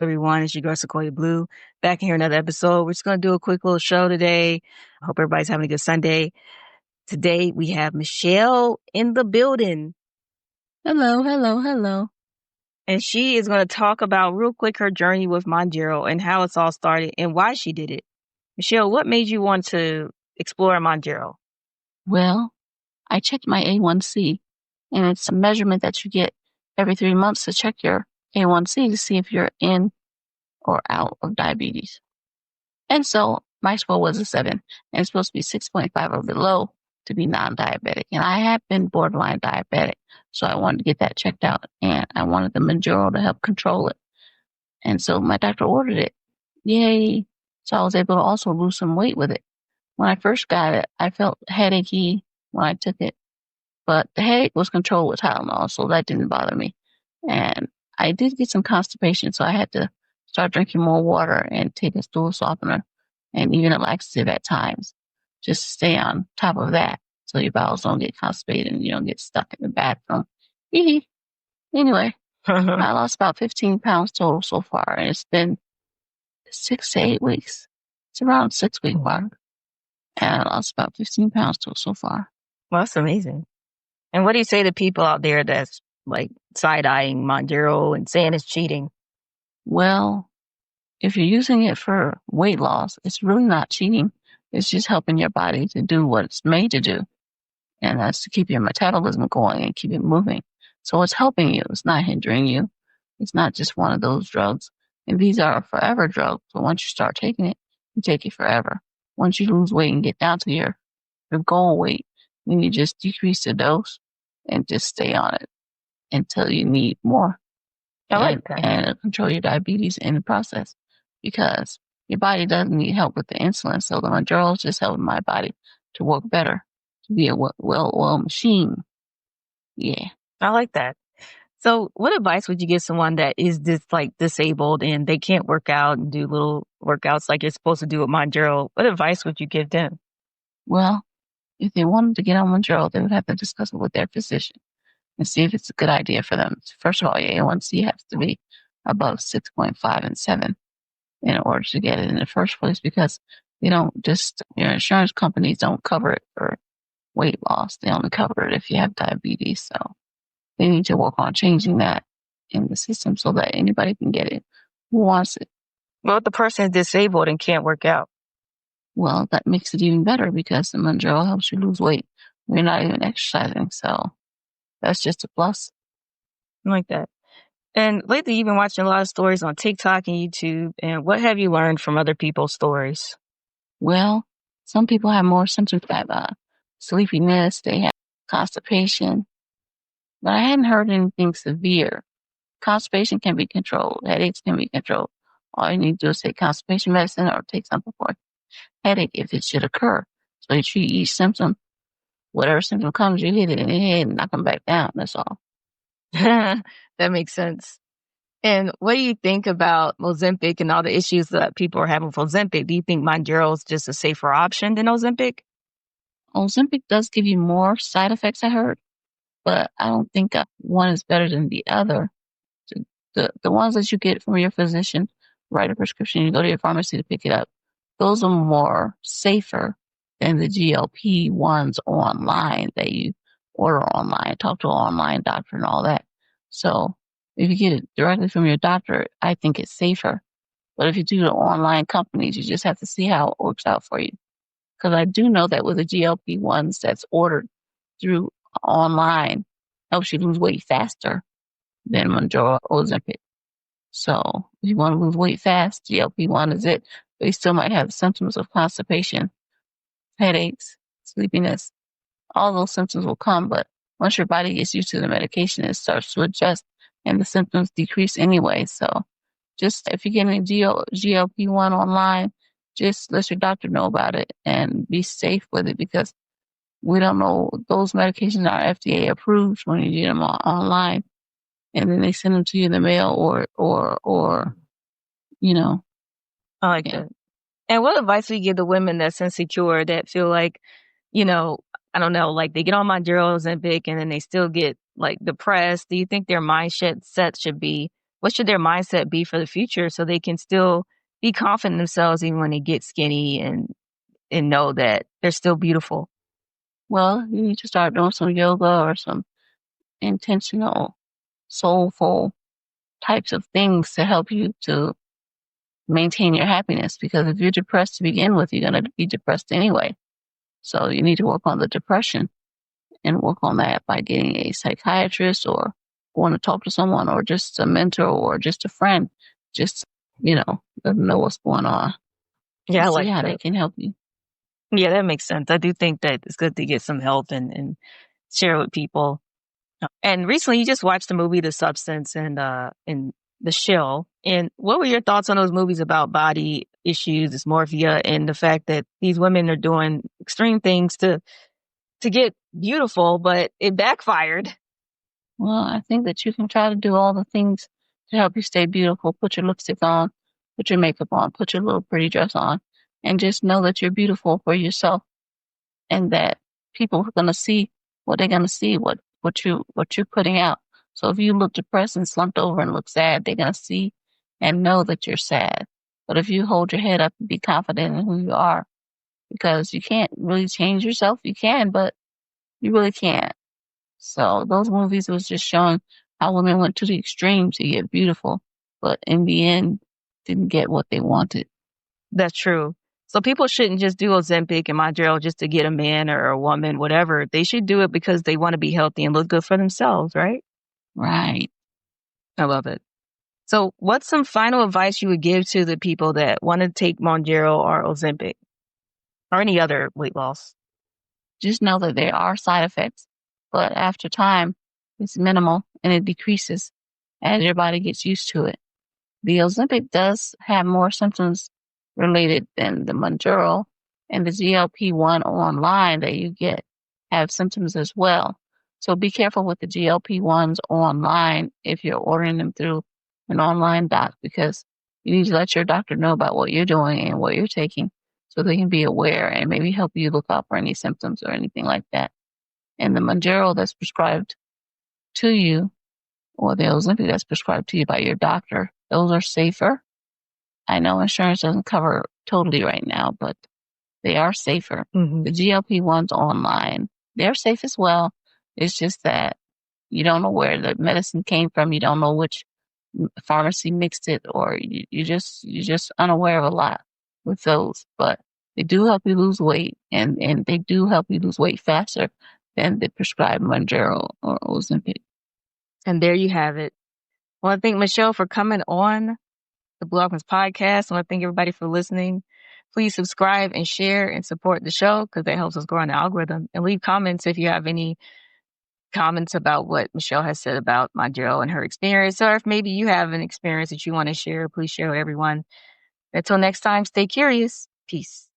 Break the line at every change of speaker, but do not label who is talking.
Everyone, it's your girl Siquoyia Blue. Back in here another episode. We're just gonna do a quick little show today. I hope everybody's having a good Sunday. Today we have Michelle in the building,
Hello, hello, hello.
and she is gonna talk about real quick her journey with Mounjaro and how it's all started and why she did it. Michelle, what made you want to explore Mounjaro?
Well, I checked my A1C, and it's a measurement that you get every 3 months to check your A1C to see if you're in or out of diabetes. And so my score was a 7, and it's supposed to be 6.5 or below to be non-diabetic. And I have been borderline diabetic, so I wanted to get that checked out, and I wanted the Mounjaro to help control it. And so my doctor ordered it. Yay! So I was able to also lose some weight with it. When I first got it, I felt headachy when I took it, but the headache was controlled with Tylenol, so that didn't bother me. And I did get some constipation, so I had to start drinking more water and take a stool softener and even a laxative at times, just to stay on top of that so your bowels don't get constipated and you don't get stuck in the bathroom. Anyway, I lost about 15 pounds total so far, and it's been 6 to 8 weeks. It's around 6 week mark. And I lost about 15 pounds total so far.
Well, that's amazing. And what do you say to people out there that's like side-eyeing Mounjaro and saying it's cheating?
Well, if you're using it for weight loss, it's really not cheating. It's just helping your body to do what it's made to do. And that's to keep your metabolism going and keep it moving. So it's helping you. It's not hindering you. It's not just one of those drugs. And these are forever drugs. So once you start taking it, you take it forever. Once you lose weight and get down to your goal weight, then you just decrease the dose and just stay on it until you need more.
I like that.
And it'll control your diabetes in the process, because your body doesn't need help with the insulin. So the Mounjaro is just helping my body to work better, to be a well-oiled machine. Yeah.
I like that. So what advice would you give someone that is disabled and they can't work out and do little workouts like you're supposed to do with Mounjaro? What advice would you give them?
Well, if they wanted to get on Mounjaro, they would have to discuss it with their physician and see if it's a good idea for them. First of all, your A1C has to be above 6.5 and 7 in order to get it in the first place, because they don't just, your insurance companies don't cover it for weight loss. They only cover it if you have diabetes. So they need to work on changing that in the system so that anybody can get it who wants it.
Well, if the person is disabled and can't work out.
Well, that makes it even better, because the Mounjaro helps you lose weight when you're not even exercising. So that's just a plus.
I like that. And lately, you've been watching a lot of stories on TikTok and YouTube. And what have you learned from other people's stories?
Well, some people have more symptoms like sleepiness, they have constipation, but I hadn't heard anything severe. Constipation can be controlled. Headaches can be controlled. All you need to do is take constipation medicine or take something for headache if it should occur. So you treat each symptom. Whatever symptom comes, you hit it in the head and knock them back down. That's all.
That makes sense. And what do you think about Ozempic and all the issues that people are having with Ozempic? Do you think Mounjaro is just a safer option than Ozempic?
Ozempic does give you more side effects, I heard, but I don't think one is better than the other. The ones that you get from your physician, write a prescription, you go to your pharmacy to pick it up, those are more safer than the GLP ones online that you order online, talk to an online doctor and all that. So if you get it directly from your doctor, I think it's safer. But if you do the online companies, you just have to see how it works out for you. Because I do know that with the GLP ones that's ordered through online, helps you lose weight faster than Mounjaro or Ozempic. So if you want to lose weight fast, GLP-1 is it. But you still might have symptoms of constipation, headaches, sleepiness. All those symptoms will come, but once your body gets used to the medication, it starts to adjust and the symptoms decrease anyway. So just if you're getting a GLP-1 online, just let your doctor know about it and be safe with it, because we don't know, those medications are FDA approved when you get them online, and then they send them to you in the mail or
I like
yeah.
that. And what advice would you give the women that's insecure that feel like, I don't know, like they get on Mounjaro, Ozempic, and then they still get like depressed? Do you think their mindset set should be, what should their mindset be for the future so they can still be confident in themselves even when they get skinny and know that they're still beautiful?
Well, you need to start doing some yoga or some intentional, soulful types of things to help you to maintain your happiness. Because if you're depressed to begin with, you're going to be depressed anyway. So you need to work on the depression and work on that by getting a psychiatrist or going to talk to someone or just a mentor or just a friend. Just, let them know what's going on and
Yeah, I
see
like
how they
that.
can help you.
Yeah, that makes sense. I do think that it's good to get some help and share with people. And recently, you just watched the movie The Substance and The Shell. And what were your thoughts on those movies about body issues, dysmorphia, and the fact that these women are doing extreme things to get beautiful, but it backfired?
Well, I think that you can try to do all the things to help you stay beautiful. Put your lipstick on, put your makeup on, put your little pretty dress on, and just know that you're beautiful for yourself and that people are going to see what they're going to see, what you're putting out. So if you look depressed and slumped over and look sad, they're going to see and know that you're sad. But if you hold your head up and be confident in who you are, because you can't really change yourself, you can, but you really can't. So those movies was just showing how women went to the extreme to get beautiful, but in the end, didn't get what they wanted.
That's true. So people shouldn't just do Ozempic and Mounjaro just to get a man or a woman, whatever. They should do it because they want to be healthy and look good for themselves, right?
Right.
I love it. So what's some final advice you would give to the people that want to take Mounjaro or Ozempic or any other weight loss?
Just know that there are side effects, but after time, it's minimal and it decreases as your body gets used to it. The Ozempic does have more symptoms related than the Mounjaro, and the GLP-1 online that you get have symptoms as well. So be careful with the GLP-1s online if you're ordering them through an online doc, because you need to let your doctor know about what you're doing and what you're taking so they can be aware and maybe help you look out for any symptoms or anything like that. And the Mounjaro that's prescribed to you, or the Ozempic that's prescribed to you by your doctor, those are safer. I know insurance doesn't cover totally right now, but they are safer.
Hmm.
The GLP-1s online, they're safe as well. It's just that you don't know where the medicine came from. You don't know which pharmacy mixed it, or you're just unaware of a lot with those. But they do help you lose weight, and they do help you lose weight faster than the prescribed Mounjaro or Ozempic.
And there you have it. Well, I thank Michelle for coming on the Blue Alchemist podcast. I want to thank everybody for listening. Please subscribe and share and support the show because that helps us grow on the algorithm. And leave comments if you have any comments about what Michelle has said about Mounjaro and her experience, or if maybe you have an experience that you want to share, please share with everyone. Until next time, stay curious. Peace.